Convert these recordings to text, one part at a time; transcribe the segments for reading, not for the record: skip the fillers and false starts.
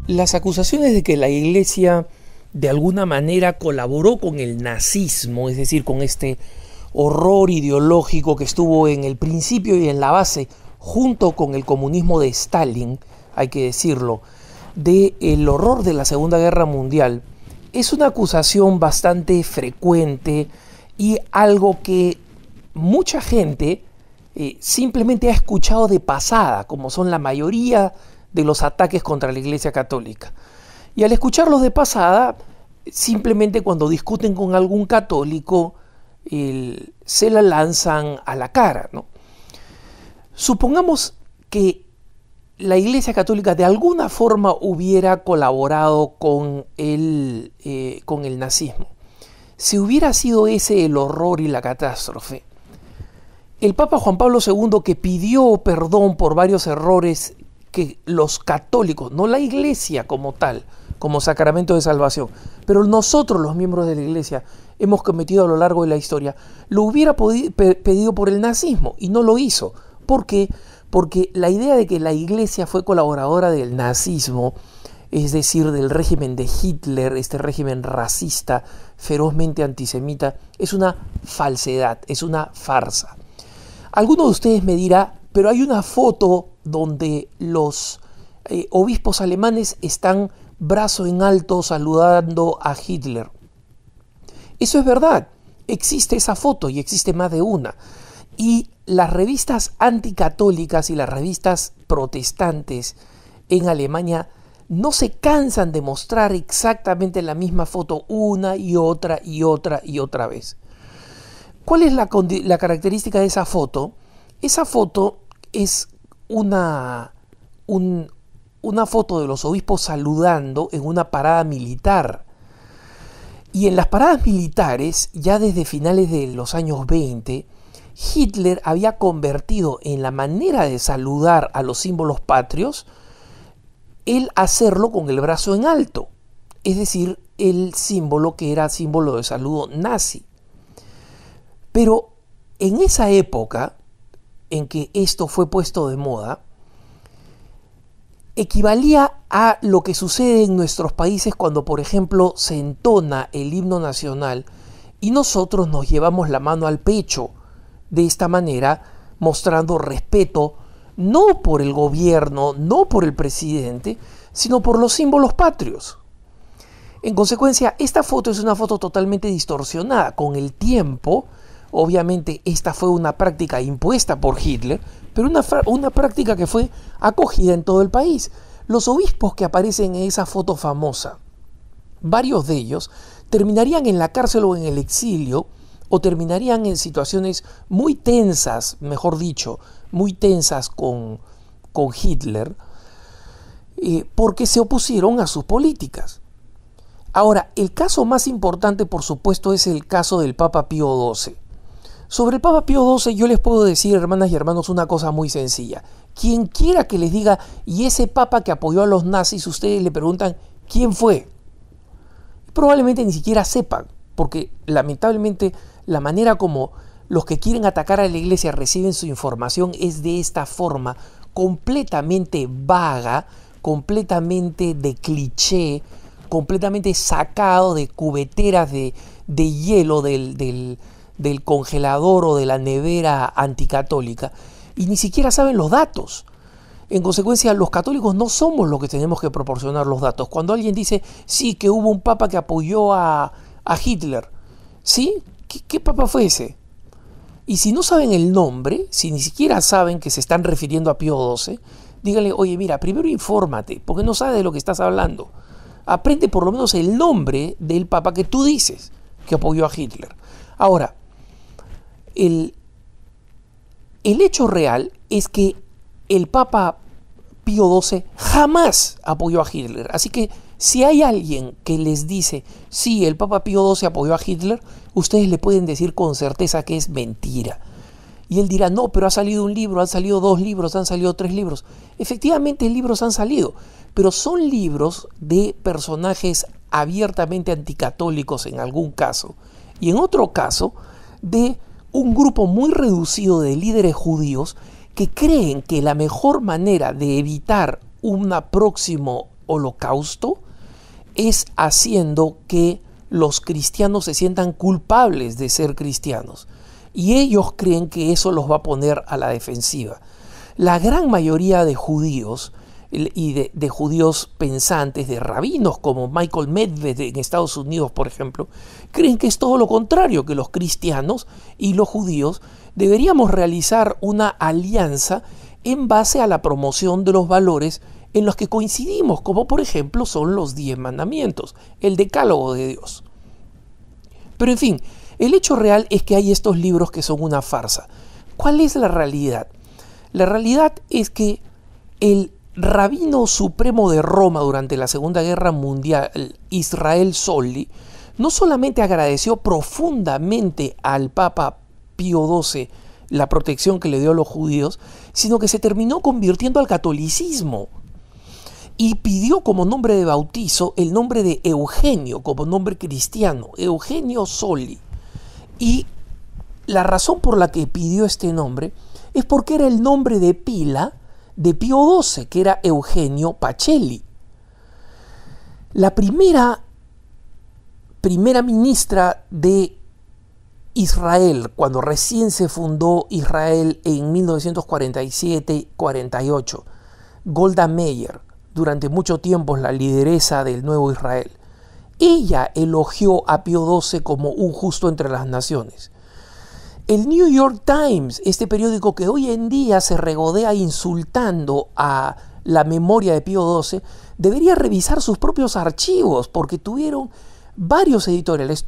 Las acusaciones de que la Iglesia de alguna manera colaboró con el nazismo, es decir, con este horror ideológico que estuvo en el principio y en la base, junto con el comunismo de Stalin, hay que decirlo, del horror de la Segunda Guerra Mundial, es una acusación bastante frecuente y algo que mucha gente simplemente ha escuchado de pasada, como son la mayoría de los ataques contra la Iglesia Católica. Y al escucharlos de pasada, simplemente cuando discuten con algún católico, se la lanzan a la cara, ¿no? Supongamos que la Iglesia Católica de alguna forma hubiera colaborado con el nazismo. Si hubiera sido ese el horror y la catástrofe, el Papa Juan Pablo II, que pidió perdón por varios errores que los católicos, no la Iglesia como tal, como sacramento de salvación, pero nosotros los miembros de la Iglesia hemos cometido a lo largo de la historia, lo hubiera pedido por el nazismo y no lo hizo. ¿Por qué? Porque la idea de que la Iglesia fue colaboradora del nazismo, es decir, del régimen de Hitler, este régimen racista, ferozmente antisemita, es una falsedad, es una farsa. Alguno de ustedes me dirá, pero hay una foto donde los obispos alemanes están brazo en alto saludando a Hitler. Eso es verdad, existe esa foto y existe más de una. Y las revistas anticatólicas y las revistas protestantes en Alemania no se cansan de mostrar exactamente la misma foto una y otra y otra y otra vez. ¿Cuál es la característica de esa foto? Esa foto es una foto de los obispos saludando en una parada militar. Y en las paradas militares, ya desde finales de los años 20, Hitler había convertido en la manera de saludar a los símbolos patrios el hacerlo con el brazo en alto, es decir, el símbolo que era símbolo de saludo nazi. Pero en esa época en que esto fue puesto de moda, equivalía a lo que sucede en nuestros países cuando, por ejemplo, se entona el himno nacional y nosotros nos llevamos la mano al pecho, de esta manera mostrando respeto no por el gobierno, no por el presidente, sino por los símbolos patrios. En consecuencia, esta foto es una foto totalmente distorsionada. Con el tiempo, obviamente, esta fue una práctica impuesta por Hitler, pero una práctica que fue acogida en todo el país. Los obispos que aparecen en esa foto famosa, varios de ellos terminarían en la cárcel o en el exilio, o terminarían en situaciones muy tensas, mejor dicho, muy tensas con Hitler, porque se opusieron a sus políticas. Ahora, el caso más importante, por supuesto, es el caso del Papa Pío XII. Sobre el Papa Pío XII yo les puedo decir, hermanas y hermanos, una cosa muy sencilla. Quien quiera que les diga, y ese Papa que apoyó a los nazis, ustedes le preguntan, ¿quién fue? Probablemente ni siquiera sepan, porque lamentablemente la manera como los que quieren atacar a la Iglesia reciben su información es de esta forma, completamente vaga, completamente de cliché, completamente sacado de cubeteras de hielo del congelador o de la nevera anticatólica, y ni siquiera saben los datos. En consecuencia, los católicos no somos los que tenemos que proporcionar los datos. Cuando alguien dice, sí, que hubo un papa que apoyó a Hitler, ¿sí? ¿Qué papa fue ese? Y si no saben el nombre, si ni siquiera saben que se están refiriendo a Pío XII, díganle, oye, mira, primero infórmate, porque no sabes de lo que estás hablando. Aprende por lo menos el nombre del papa que tú dices que apoyó a Hitler. Ahora, el hecho real es que el Papa Pío XII jamás apoyó a Hitler. Así que si hay alguien que les dice, sí, el Papa Pío XII apoyó a Hitler, ustedes le pueden decir con certeza que es mentira. Y él dirá, no, pero ha salido un libro, han salido 2 libros, han salido 3 libros. Efectivamente, libros han salido, pero son libros de personajes abiertamente anticatólicos en algún caso, y en otro caso de un grupo muy reducido de líderes judíos que creen que la mejor manera de evitar un próximo holocausto es haciendo que los cristianos se sientan culpables de ser cristianos. Y ellos creen que eso los va a poner a la defensiva. La gran mayoría de judíos y de judíos pensantes, de rabinos como Michael Medved en Estados Unidos, por ejemplo, creen que es todo lo contrario, que los cristianos y los judíos deberíamos realizar una alianza en base a la promoción de los valores en los que coincidimos, como por ejemplo son los 10 mandamientos, el decálogo de Dios. Pero en fin, el hecho real es que hay estos libros que son una farsa. ¿Cuál es la realidad? La realidad es que el rabino supremo de Roma durante la Segunda Guerra Mundial, Israel Zolli, no solamente agradeció profundamente al Papa Pío XII la protección que le dio a los judíos, sino que se terminó convirtiendo al catolicismo y pidió como nombre de bautizo el nombre de Eugenio, como nombre cristiano, Eugenio Zolli. Y la razón por la que pidió este nombre es porque era el nombre de pila de Pío XII, que era Eugenio Pacelli. La primera ministra de Israel, cuando recién se fundó Israel en 1947-48, Golda Meir, durante mucho tiempo la lideresa del nuevo Israel, ella elogió a Pío XII como un justo entre las naciones. El New York Times, este periódico que hoy en día se regodea insultando a la memoria de Pío XII, debería revisar sus propios archivos, porque tuvo varios editoriales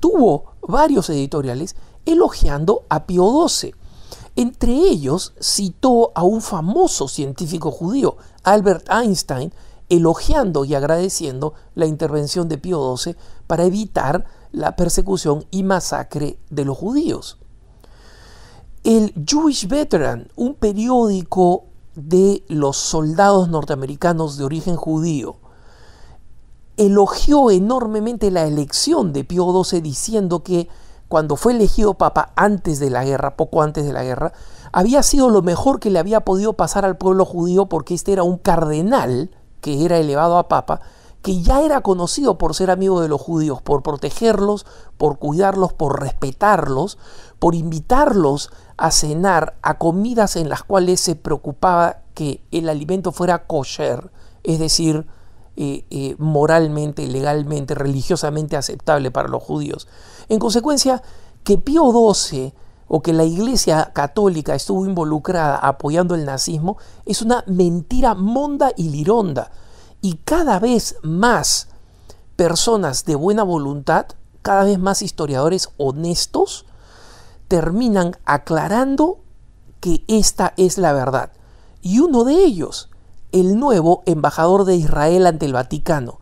elogiando a Pío XII. Entre ellos citó a un famoso científico judío, Albert Einstein, elogiando y agradeciendo la intervención de Pío XII para evitar la persecución y masacre de los judíos. El Jewish Veteran, un periódico de los soldados norteamericanos de origen judío, elogió enormemente la elección de Pío XII, diciendo que cuando fue elegido papa antes de la guerra, poco antes de la guerra, había sido lo mejor que le había podido pasar al pueblo judío, porque este era un cardenal que era elevado a papa, que ya era conocido por ser amigo de los judíos, por protegerlos, por cuidarlos, por respetarlos, por invitarlos a cenar a comidas en las cuales se preocupaba que el alimento fuera kosher, es decir, moralmente, legalmente, religiosamente aceptable para los judíos. En consecuencia, que Pío XII o que la Iglesia Católica estuvo involucrada apoyando el nazismo es una mentira monda y lironda. Y cada vez más personas de buena voluntad, cada vez más historiadores honestos, terminan aclarando que esta es la verdad. Y uno de ellos, el nuevo embajador de Israel ante el Vaticano,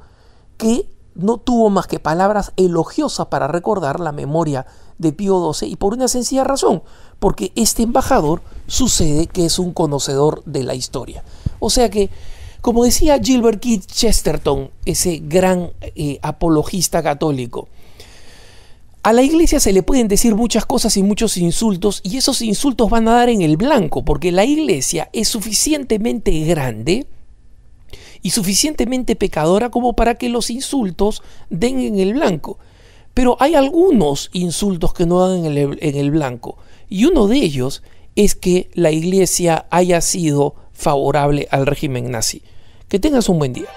que no tuvo más que palabras elogiosas para recordar la memoria de Pío XII, y por una sencilla razón, porque este embajador sucede que es un conocedor de la historia. O sea que, como decía Gilbert Keith Chesterton, ese gran apologista católico, a la iglesia se le pueden decir muchas cosas y muchos insultos, y esos insultos van a dar en el blanco, porque la iglesia es suficientemente grande y suficientemente pecadora como para que los insultos den en el blanco. Pero hay algunos insultos que no dan en el blanco, y uno de ellos es que la iglesia haya sido favorable al régimen nazi. Que tengas un buen día.